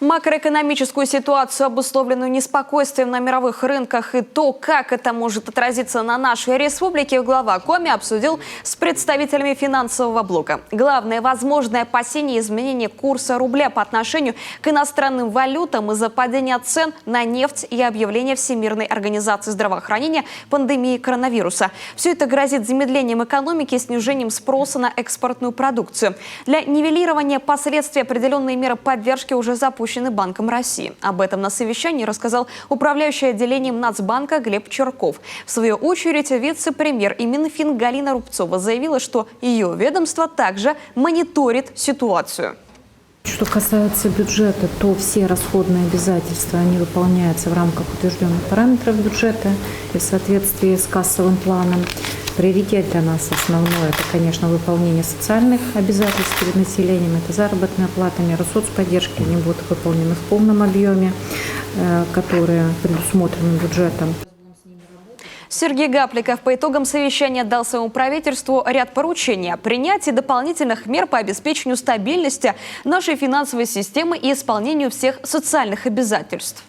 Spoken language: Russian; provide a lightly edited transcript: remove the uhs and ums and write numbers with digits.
Макроэкономическую ситуацию, обусловленную неспокойствием на мировых рынках, и то, как это может отразиться на нашей республике, глава Коми обсудил с представителями финансового блока. Главное – возможное опасение изменения курса рубля по отношению к иностранным валютам из-за падения цен на нефть и объявления Всемирной организации здравоохранения пандемии коронавируса. Все это грозит замедлением экономики и снижением спроса на экспортную продукцию. Для нивелирования последствий определенные меры поддержки уже запущены Банком России. Об этом на совещании рассказал управляющий отделением Нацбанка Глеб Черков. В свою очередь, вице-премьер и Минфин Галина Рубцова заявила, что ее ведомство также мониторит ситуацию. Что касается бюджета, то все расходные обязательства, они выполняются в рамках утвержденных параметров бюджета и в соответствии с кассовым планом. Приоритет для нас основной – это, конечно, выполнение социальных обязательств перед населением, это заработная плата, меры соцподдержки, они будут выполнены в полном объеме, которые предусмотрены бюджетом. Сергей Гапликов по итогам совещания дал своему правительству ряд поручений о принятии дополнительных мер по обеспечению стабильности нашей финансовой системы и исполнению всех социальных обязательств.